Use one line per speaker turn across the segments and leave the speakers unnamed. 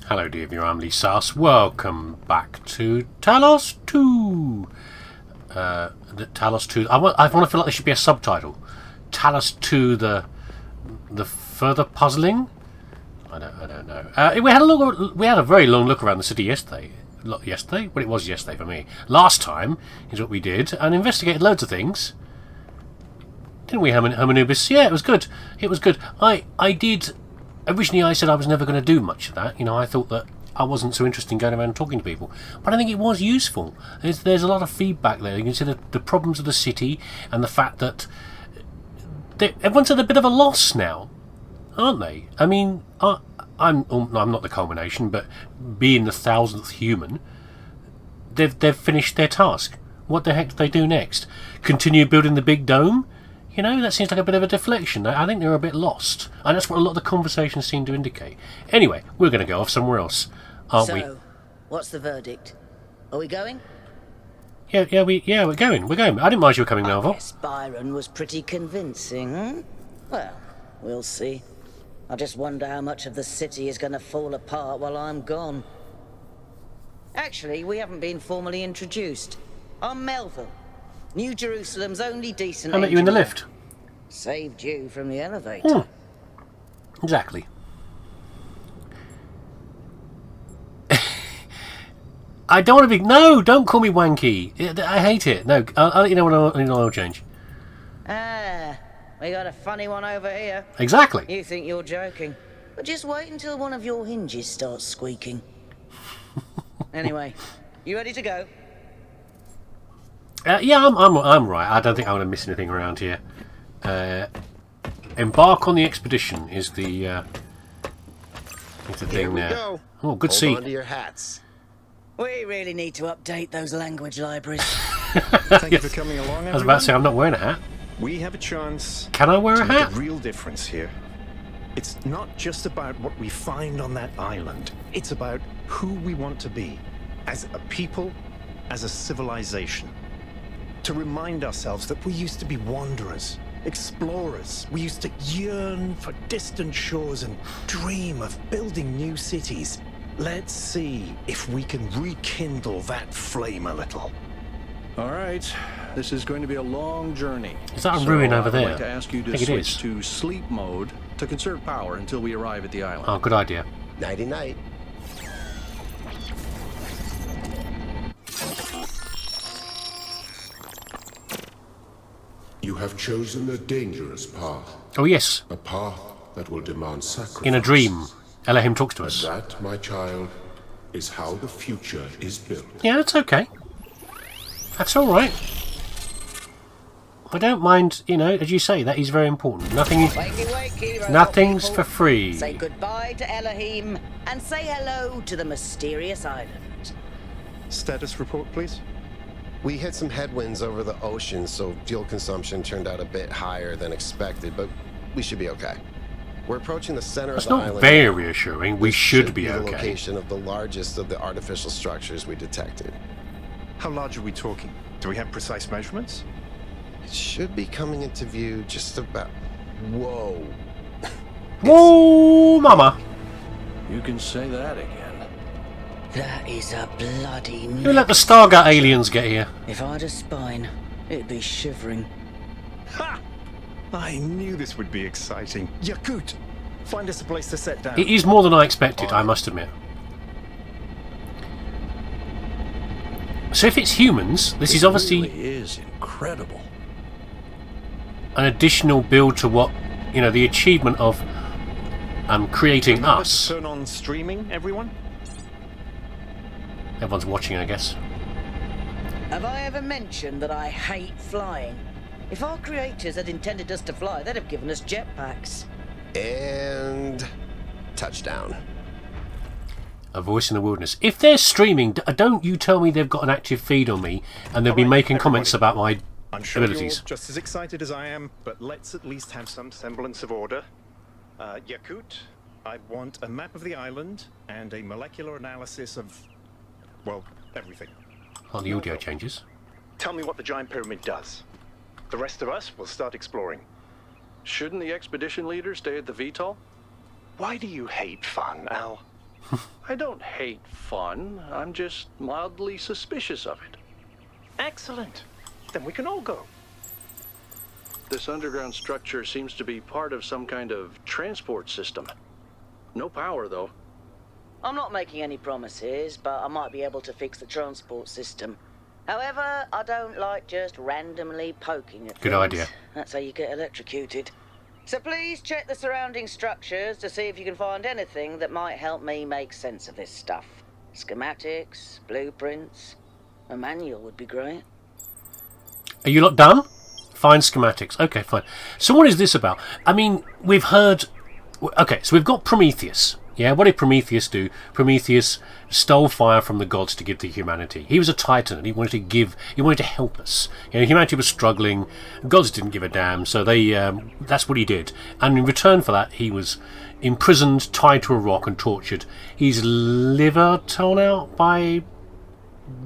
Hello dear viewer, I'm leesusss. Welcome back to Talos 2. Talos 2. I want to feel like there should be a subtitle. Talos 2, the further puzzling. I don't know. We had a very long look around the city yesterday. Well, it was yesterday for me. Last time is what we did, and investigated loads of things. Didn't we, Homonubis? Yeah, it was good. It was good. I did. Originally, I said I was never going to do much of that. You know, I thought that I wasn't so interested in going around and talking to people. But I think it was useful. There's a lot of feedback there. You can see the problems of the city and the fact that everyone's at a bit of a loss now, aren't they? I mean, I'm not the culmination, but being the 1000th human, they've finished their task. What the heck do they do next? Continue building the big dome? You know, that seems like a bit of a deflection. I think they're a bit lost. And that's what a lot of the conversations seem to indicate. Anyway, we're going to go off somewhere else, aren't we?
So, what's the verdict? Are we going?
Yeah, we're going. I didn't mind you were coming, Melville.
I guess Byron was pretty convincing, hmm? Well, we'll see. I just wonder how much of the city is going to fall apart while I'm gone. Actually, we haven't been formally introduced. I'm Melville. New Jerusalem's only decent
I met you in the
engineer.
lift.
Saved you from the elevator.
Exactly. I don't want to be... No, don't call me wanky. I hate it. No, I'll let you know when I need an oil change.
Ah, we got a funny one over here.
Exactly.
You think you're joking. But just wait until one of your hinges starts squeaking. Anyway, you ready to go?
Yeah, I'm right. I don't think I'm going to miss anything around here. Embark on the expedition is the thing there.
Go.
Oh, good
Hold
seat.
on to your hats.
We really need to update those language libraries.
Thank you for coming along, everyone.
I was about to say I'm not wearing a hat.
We have a chance
Can I wear
to
a
make
hat?
a real difference here. It's not just about what we find on that island. It's about who we want to be as a people, as a civilization. To remind ourselves that we used to be wanderers, explorers. We used to yearn for distant shores and dream of building new cities. Let's see if we can rekindle that flame a little.
All right, this is going to be a long journey.
Is that a ruin over
I'd
there?
like to ask you
I
to
think it is.
switch to sleep mode to conserve power until we arrive at the island.
Oh, good idea.
Nighty-night.
You have chosen a dangerous path.
Oh, yes.
A path that will demand sacrifice.
In a dream, Elohim talks to us.
That, my child, is how the future is built.
Yeah, that's okay. That's all right. I don't mind, you know, as you say, that is very important.
Wakey, wakey, robot
Nothing's
people.
for free.
Say goodbye to Elohim and say hello to the mysterious island.
Status report, please.
We hit some headwinds over the ocean, so fuel consumption turned out a bit higher than expected, but we should be okay. We're approaching the center
That's
of the
not
island.
very reassuring. We should be
the
okay.
location of the largest of the artificial structures we detected.
How large are we talking? Do we have precise measurements?
It should be coming into view just about... Whoa.
Whoa, mama.
You can say that again.
That is a bloody
Who let the Stargate aliens get here?
If I had a spine, it'd be shivering.
Ha! I knew this would be exciting. Yakut, find us a place to set down.
It is more than I expected, I must admit. So if it's humans, this is obviously
It really is incredible.
an additional build to what, you know, the achievement of creating
Remember to
us.
turn on streaming, everyone.
Everyone's watching, I guess.
Have I ever mentioned that I hate flying? If our creators had intended us to fly, they'd have given us jetpacks.
And... touchdown.
A voice in the wilderness. If they're streaming, don't you tell me they've got an active feed on me and they'll be
Alright,
making comments
everybody.
about my
I'm sure
abilities.
you're just as excited as I am, but let's at least have some semblance of order. Yakut, I want a map of the island and a molecular analysis of, well, everything.
Oh, the audio changes.
Tell me what the giant pyramid does. The rest of us will start exploring.
Shouldn't the expedition leader stay at the VTOL?
Why do you hate fun, Al?
I don't hate fun. I'm just mildly suspicious of it.
Excellent. Then we can all go.
This underground structure seems to be part of some kind of transport system. No power, though.
I'm not making any promises, but I might be able to fix the transport system. However, I don't like just randomly poking at
Good
things.
idea.
That's how you get electrocuted. So please check the surrounding structures to see if you can find anything that might help me make sense of this stuff. Schematics, blueprints, a manual would be great.
Are you lot done? Find schematics. Okay, fine. So what is this about? I mean, we've heard... Okay, so we've got Prometheus. Yeah, what did Prometheus do? Prometheus stole fire from the gods to give to humanity. He was a titan and he wanted to give, he wanted to help us. You know, humanity was struggling, gods didn't give a damn, so they that's what he did. And in return for that, he was imprisoned, tied to a rock and tortured. His liver torn out by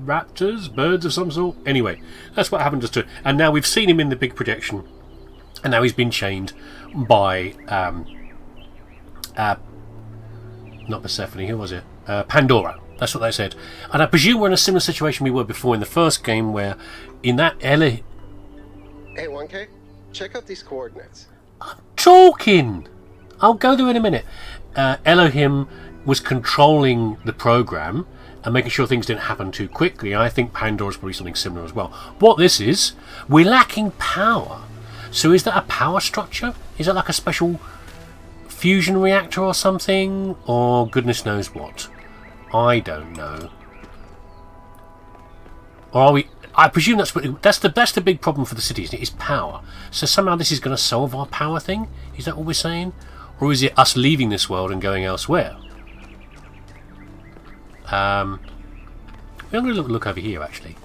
raptors, birds of some sort. Anyway, that's what happened to. And now we've seen him in the big projection, and now he's been chained by not Persephone, who was it? Pandora. That's what they said. And I presume we're in a similar situation we were before in the first game, where in that
Hey, 1K, check out these coordinates.
talking. I'll go there in a minute. Elohim was controlling the program and making sure things didn't happen too quickly. I think Pandora's probably something similar as well. What this is, we're lacking power. So is that a power structure? Is that like a special fusion reactor or something? Or goodness knows what? I don't know. Or are we... I presume that's the big problem for the city, isn't it? Is power. So somehow this is going to solve our power thing? Is that what we're saying? Or is it us leaving this world and going elsewhere? I'm going to look over here actually.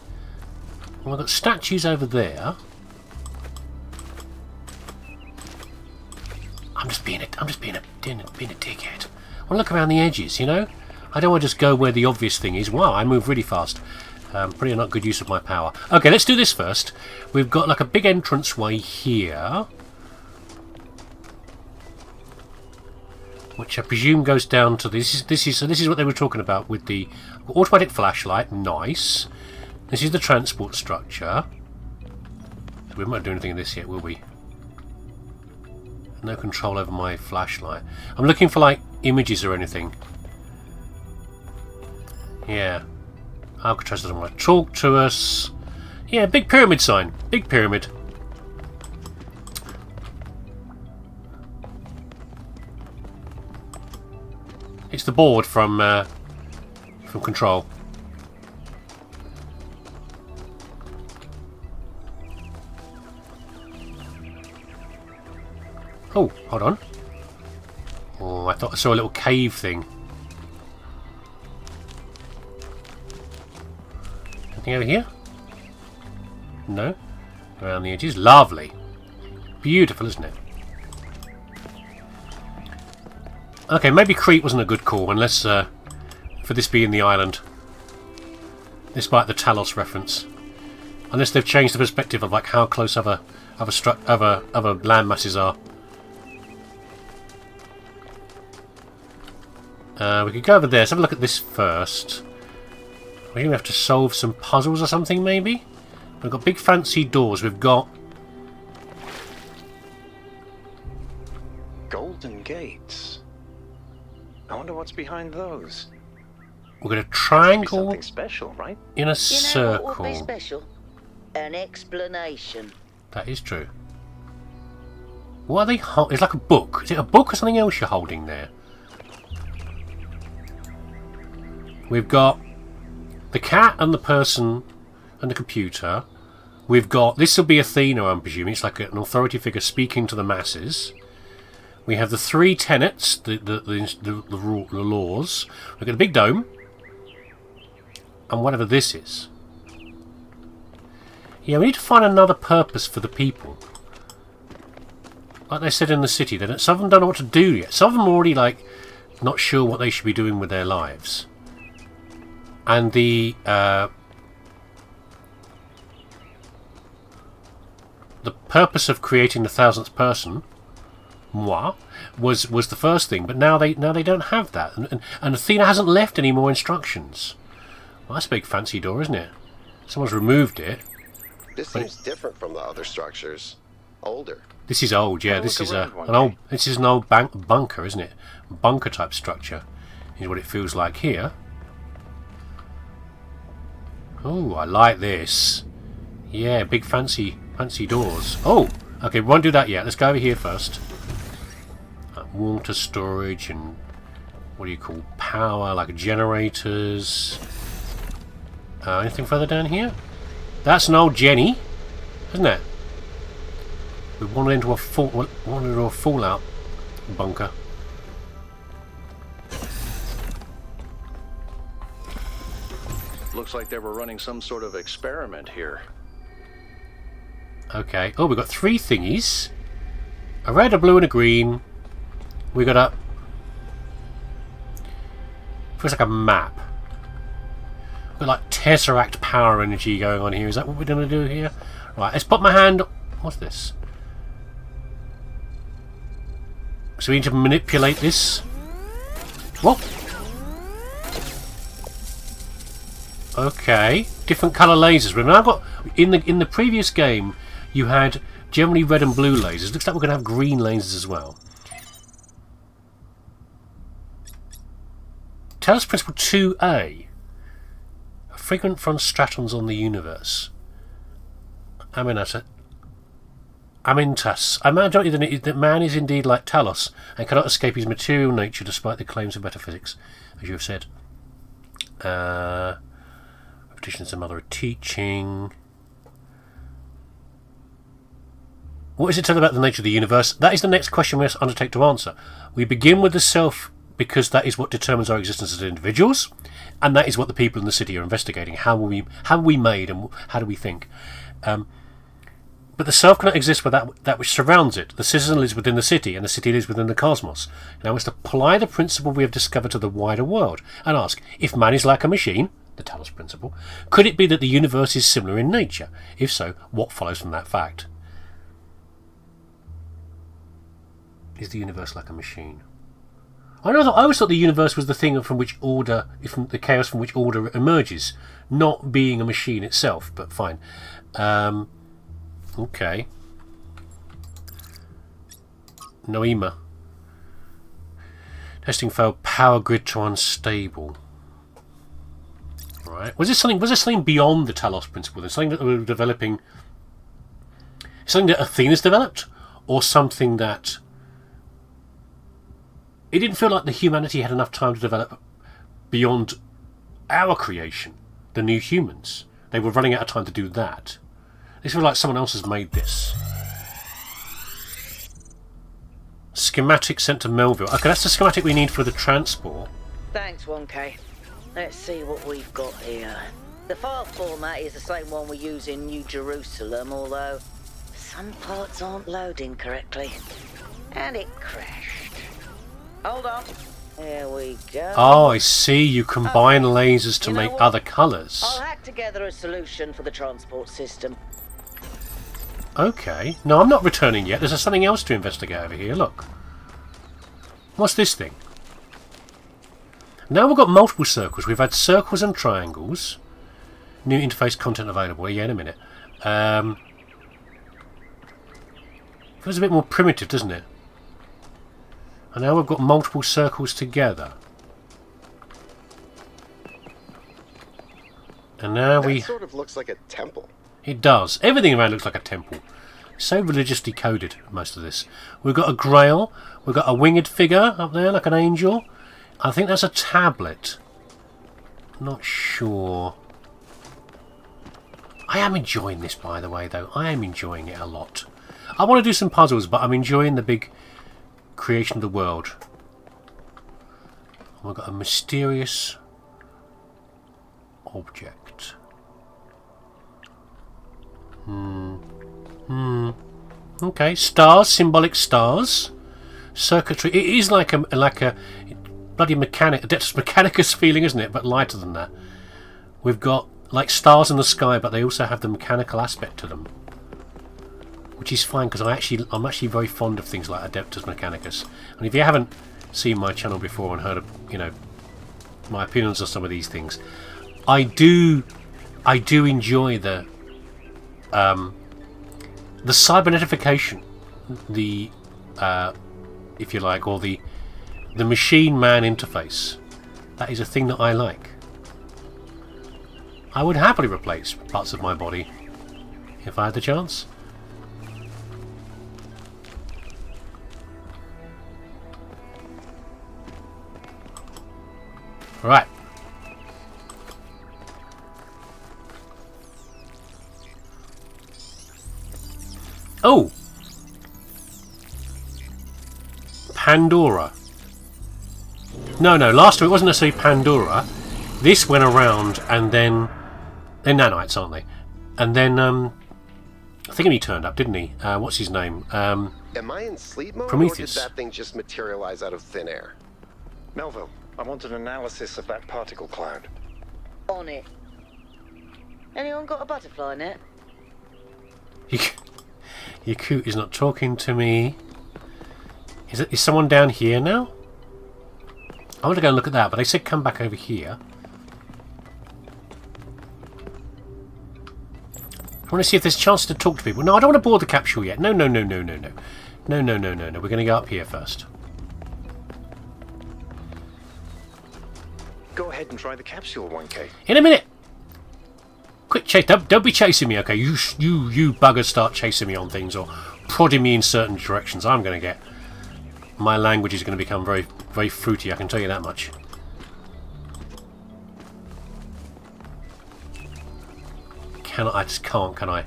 Well, I've got statues over there. I'm just being a dickhead. I want to look around the edges, you know? I don't want to just go where the obvious thing is. Wow, I move really fast. Pretty not good use of my power. Okay, let's do this first. We've got like a big entranceway here, which I presume goes down to this is what they were talking about with the automatic flashlight. Nice. This is the transport structure. We won't do anything in this yet, will we? No control over my flashlight. I'm looking for like images or anything. Yeah. Alcatraz doesn't want to talk to us. Yeah, big pyramid sign. Big pyramid. It's the board from Control. Oh, hold on. Oh, I thought I saw a little cave thing. Anything over here? No? Around the edges. Lovely. Beautiful, isn't it? Okay, maybe Crete wasn't a good call, unless for this being the island. Despite the Talos reference. Unless they've changed the perspective of like how close other land masses are. We could go over there. Let's have a look at this first. We're going to have to solve some puzzles or something, maybe? We've got big fancy doors. We've got...
Golden gates. I wonder what's behind those.
We've got a triangle
Something special, right?
in a
You know
circle.
what would be special? An explanation.
That is true. What are they holding? It's like a book. Is it a book or something else you're holding there? We've got the cat and the person and the computer. We've got... This will be Athena, I'm presuming. It's like an authority figure speaking to the masses. We have the three tenets, the laws. We've got a big dome. And whatever this is. Yeah, we need to find another purpose for the people. Like they said in the city, some of them don't know what to do yet. Some of them are already, like, not sure what they should be doing with their lives. And the purpose of creating the 1000th person moi, was the first thing. But now they don't have that, and Athena hasn't left any more instructions. Well, that's a big fancy door, isn't it? Someone's removed it.
This seems different from the other structures. Older.
This is old, yeah. This is an old bunker, isn't it? Bunker type structure is what it feels like here. Oh, I like this. Yeah, big fancy doors. Oh, okay, we won't do that yet. Let's go over here first. Water storage and what do you call power, like generators. Anything further down here? That's an old Jenny, isn't it? We wandered into a fallout bunker.
Looks like they were running some sort of experiment here.
Okay. Oh, we've got 3 thingies. A red, a blue, and a green. We got a... feels like a map. We've got like Tesseract power energy going on here. Is that what we're going to do here? Right, let's put my hand... What's this? So we need to manipulate this. What? Okay, different colour lasers. We've now got in the previous game you had generally red and blue lasers. Looks like we're going to have green lasers as well. Talos Principle 2A. Frequent front stratons on the universe. Amintus. I imagine that man is indeed like Talos and cannot escape his material nature despite the claims of metaphysics, as you have said. Repetition is the mother of teaching. What is it tell about the nature of the universe? That is the next question we must undertake to answer. We begin with the self because that is what determines our existence as individuals, and that is what the people in the city are investigating. How are we made, and how do we think? But the self cannot exist without that which surrounds it. The citizen lives within the city, and the city lives within the cosmos. Now we must apply the principle we have discovered to the wider world, and ask, if man is like a machine, the Talos Principle, could it be that the universe is similar in nature? If so, what follows from that fact? Is the universe like a machine? I always thought the universe was the thing from which order, from the chaos from which order emerges, not being a machine itself, but fine. Okay. Noema. Testing failed. Power grid to unstable. Right. Was there something beyond the Talos Principle? There's something that we were developing. Something that Athena's developed, or something that it didn't feel like the humanity had enough time to develop beyond our creation, the new humans. They were running out of time to do that. It feels like someone else has made this. Schematic sent to Melville. Okay, that's the schematic we need for the transport.
Thanks, 1K. Let's see what we've got here. The file format is the same one we use in New Jerusalem, although some parts aren't loading correctly. And it crashed. Hold on. There we go.
Oh, I see. You combine lasers to make other colours.
I'll hack together a solution for the transport system.
Okay. No, I'm not returning yet. There's something else to investigate over here. Look. What's this thing? Now we've got multiple circles. We've had circles and triangles. New interface content available. Yeah, in a minute. Feels a bit more primitive, doesn't it? And now we've got multiple circles together. And now
that sort of looks like a temple.
It does. Everything around looks like a temple. So religiously coded, most of this. We've got a grail. We've got a winged figure up there, like an angel. I think that's a tablet. Not sure. I am enjoying this, by the way, though. I am enjoying it a lot. I want to do some puzzles, but I'm enjoying the big creation of the world. We've got a mysterious object. Okay, stars, symbolic stars, circuitry. It is like a bloody Adeptus Mechanicus feeling, isn't it? But lighter than that. We've got like stars in the sky, but they also have the mechanical aspect to them. which is fine because I'm actually very fond of things like Adeptus Mechanicus. And if you haven't seen my channel before and heard of, you know, my opinions on some of these things, I do enjoy the cybernetification, the if you like, or the machine-man interface. That is a thing that I like. I would happily replace parts of my body if I had the chance. Right. Oh! Pandora. No, last time it wasn't necessarily Pandora. This went around and then... They're nanites, aren't they? And then, I think he turned up, didn't he? What's his name?
Am I in sleep mode,
Prometheus.
or did that thing just materialize out of thin air?
Melville, I want an analysis of that particle cloud.
On it. Anyone got a butterfly net?
Yakut is not talking to me. Is someone down here now? I want to go and look at that, but they said come back over here. I want to see if there's a chance to talk to people. No, I don't want to board the capsule yet. No. We're going to go up here first.
Go ahead and try the capsule, 1K.
In a minute. Quick chase. Don't be chasing me, okay? You buggers start chasing me on things or prodding me in certain directions. I'm going to get... My language is going to become very, very fruity, I can tell you that much. I just can't, can I?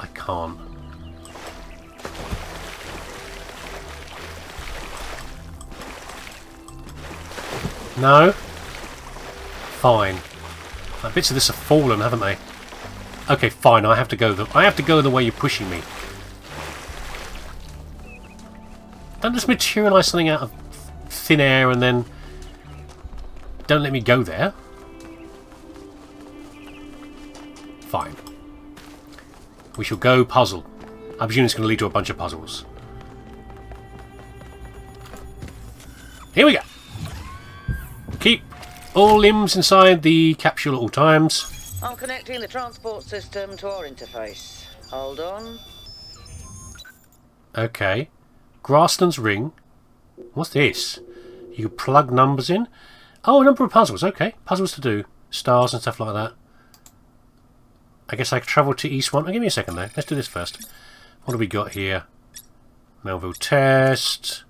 I can't. No? Fine. Bits of this have fallen, haven't they? Okay, fine, I have to go the way you're pushing me. Don't just materialise something out of thin air and then don't let me go there. Fine. We shall go puzzle. I presume it's going to lead to a bunch of puzzles. Here we go. Keep all limbs inside the capsule at all times.
I'm connecting the transport system to our interface. Hold on.
Okay. Grassland's ring. What's this? You can plug numbers in. Oh, a number of puzzles. Okay. Puzzles to do. Stars and stuff like that. I guess I could travel to East 1. Oh, give me a second though. Let's do this first. What do we got here? Melville test.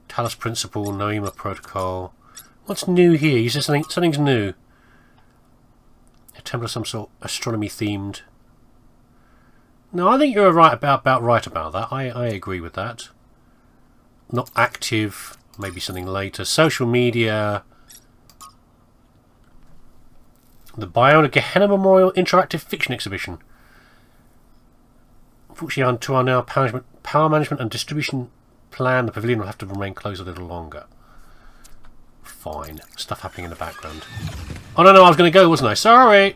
Talos Principle, Noema Protocol. What's new here? You said something's new. A temple of some sort, astronomy themed. No, I think you're right about that. I agree with that. Not active. Maybe something later. Social media. The Biona Gehenna Memorial Interactive Fiction Exhibition. Unfortunately, to our now power management and distribution plan, the pavilion will have to remain closed a little longer. Fine. Stuff happening in the background. Oh, no, I was going to go, wasn't I? Sorry,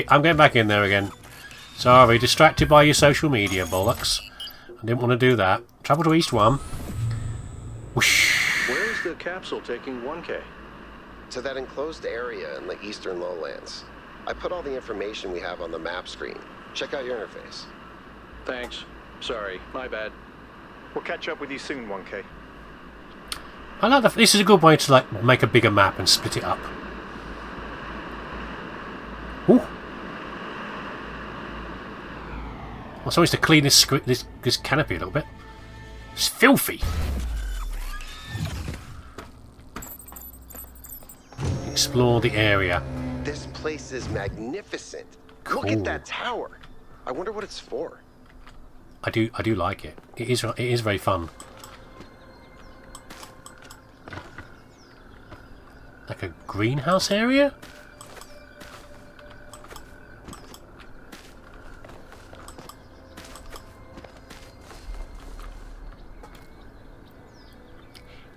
I'm getting back in there again. Sorry, distracted by your social media, bollocks. I didn't want to do that. Travel to East 1. Whoosh.
Where is the capsule taking 1K?
To that enclosed area in the eastern lowlands. I put all the information we have on the map screen. Check out your interface.
Thanks. Sorry, my bad.
We'll catch up with you soon, 1K.
I like that. This is a good way to like make a bigger map and split it up. Ooh. Well, someone needs to clean this canopy a little bit. It's filthy. Explore the area.
This place is magnificent.
Cool.
Look at that tower. I wonder what it's for.
I do like it. It is very fun. Like a greenhouse area?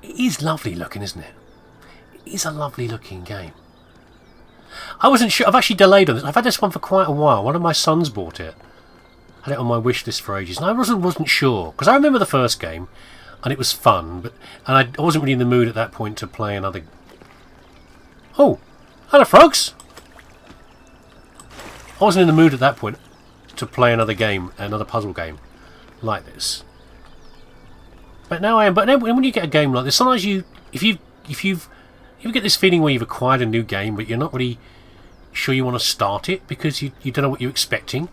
It is lovely looking, isn't it? It is a lovely looking game. I wasn't sure. I've actually delayed on this. I've had this one for quite a while. One of my sons bought it. Had it on my wish list for ages, and I wasn't sure because I remember the first game, and it was fun, and I wasn't really in the mood at that point to play another. Oh, hello, frogs. I wasn't in the mood at that point to play another game, another puzzle game like this. But now I am. But then when you get a game like this, sometimes if you get this feeling where you've acquired a new game, but you're not really sure you want to start it because you don't know what you're expecting.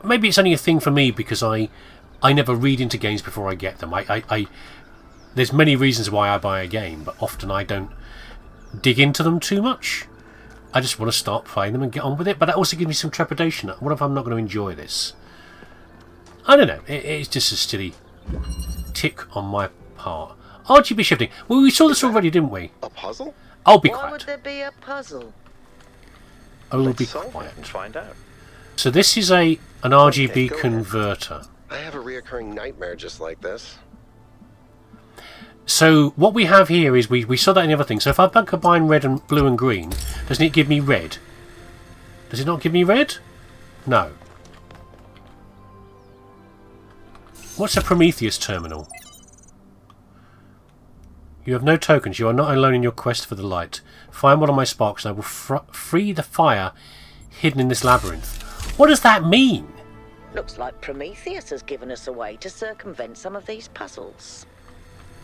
Maybe it's only a thing for me because I never read into games before I get them. There's many reasons why I buy a game, but often I don't dig into them too much. I just want to start playing them and get on with it. But that also gives me some trepidation. What if I'm not going to enjoy this? I don't know. It's just a silly tick on my part. RGB shifting. Well, we saw this already, didn't we?
A puzzle?
I'll be
Why
quiet.
would there be a puzzle?
I'll
Let's
be
solve it
quiet.
and find out.
So this is an RGB
Okay, go ahead.
converter.
I have a reoccurring nightmare just like this.
So what we have here is we saw that in the other thing. So if I combine red and blue and green, doesn't it give me red? Does it not give me red? No. What's a Prometheus terminal? You have no tokens. You are not alone in your quest for the light. Find one of my sparks and I will free the fire hidden in this labyrinth. What does that mean?
Looks like Prometheus has given us a way to circumvent some of these puzzles.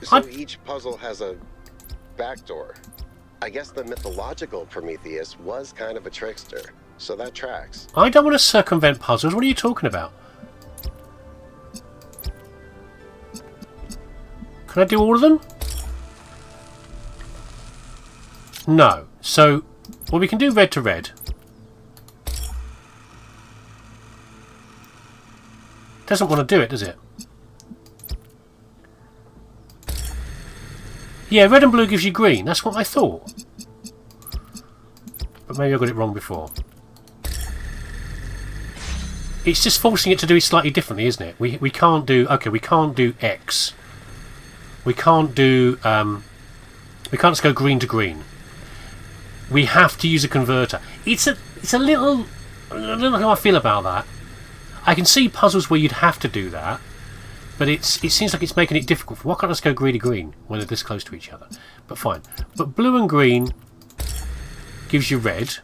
So each puzzle has a backdoor. I guess the mythological Prometheus was kind of a trickster, so that tracks.
I don't want to circumvent puzzles. What are you talking about? Can I do all of them? No. So, well, we can do red to red. Doesn't want to do it, does it? Yeah, red and blue gives you green. That's what I thought. But maybe I got it wrong before. It's just forcing it to do it slightly differently, isn't it? We can't do... Okay, we can't do X. We can't do... we can't just go green to green. We have to use a converter. It's a little... I don't know how I feel about that. I can see puzzles where you'd have to do that. But it seems like it's making it difficult. Why can't I just go green to green when they're this close to each other? But fine. But blue and green gives you red.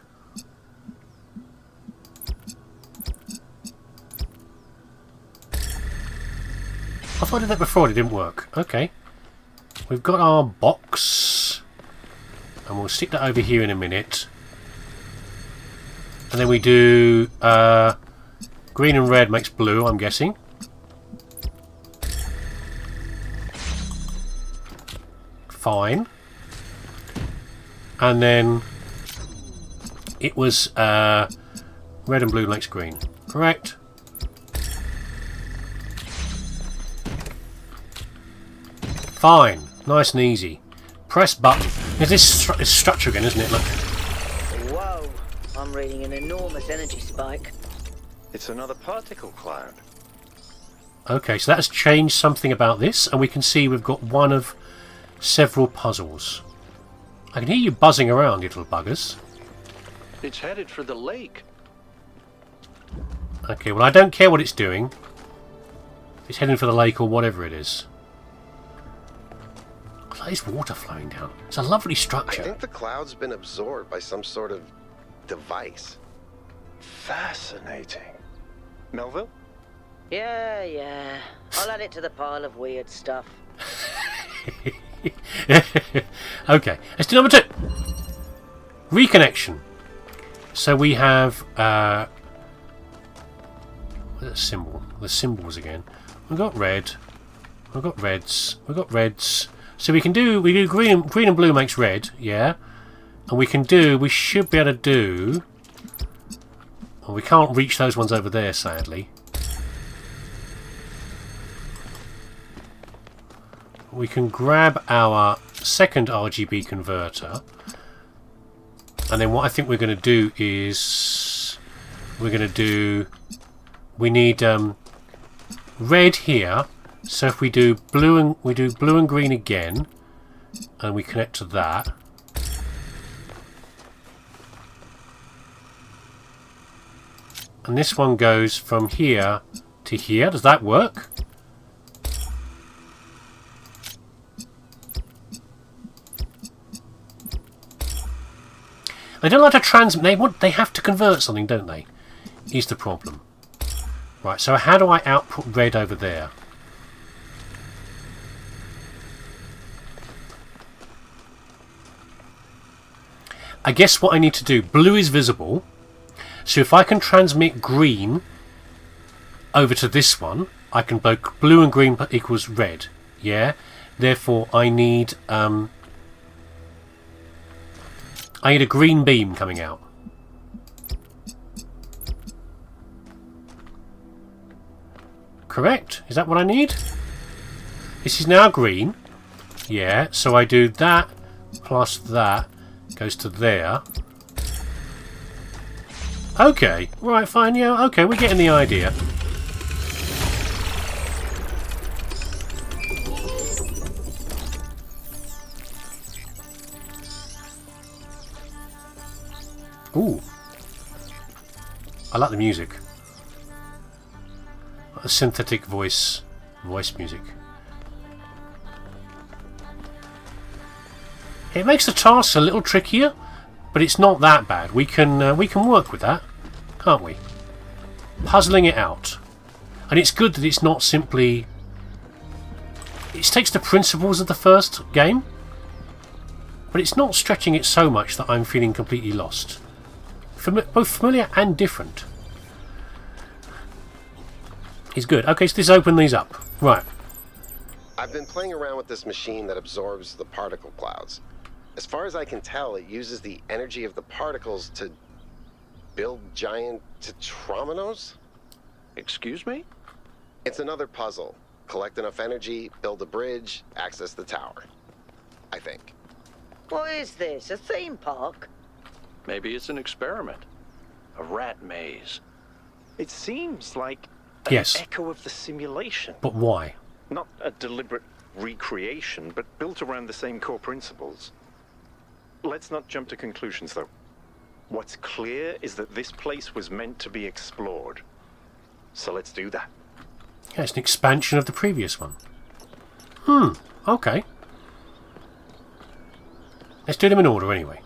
I thought I did that before and it didn't work. Okay. We've got our box. And we'll stick that over here in a minute. And then we do... green and red makes blue, I'm guessing. Fine. And then it was red and blue makes green. Correct? Fine. Nice and easy. Press button. It's this structure again, isn't it? Look.
Whoa! I'm reading an enormous energy spike.
It's another particle cloud.
Okay, so that has changed something about this, and we can see we've got one of several puzzles. I can hear you buzzing around, you little buggers.
It's headed for the lake.
Okay, well I don't care what it's doing. It's heading for the lake or whatever it is. There's water flowing down. It's a lovely
I
structure.
think the cloud's been absorbed by some sort of device.
Fascinating. Melville?
Yeah. I'll add it to the pile of weird stuff.
Okay, let's do number 2. Reconnection. So we have what's that symbol? The symbols again. We've got red. We've got reds. We've got reds. So we do green and blue makes red, yeah. And we should be able to do... Well, we can't reach those ones over there, sadly. We can grab our second RGB converter. And then what I think we're going to do is... We need red here. So if we do blue and green again, and we connect to that. And this one goes from here to here. Does that work? They don't like to transmit. They have to convert something, don't they? Is the problem. Right, so how do I output red over there? I guess what I need to do, blue is visible. So if I can transmit green over to this one, I can both blue and green equals red. Yeah? Therefore I need a green beam coming out. Correct? Is that what I need? This is now green. Yeah, so I do that plus that goes to there. Okay, right, fine, yeah, okay, we're getting the idea. Ooh. I like the music. A synthetic voice music. It makes the task a little trickier, but it's not that bad. We can work with that, can't we? Puzzling it out, and it's good that it's not simply. It takes the principles of the first game, but it's not stretching it so much that I'm feeling completely lost. Both familiar and different. Is good. Okay, so let's open these up. Right.
I've been playing around with this machine that absorbs the particle clouds. As far as I can tell, it uses the energy of the particles to build giant tetrominos?
Excuse me?
It's another puzzle. Collect enough energy, build a bridge, access the tower. I think.
What is this? A theme park?
Maybe it's an experiment. A rat maze.
It seems like an
Yes.
echo of the simulation.
But why?
Not a deliberate recreation, but built around the same core principles. Let's not jump to conclusions, though. What's clear is that this place was meant to be explored. So let's do that.
Yeah, it's an expansion of the previous one. Okay. Let's do them in order anyway.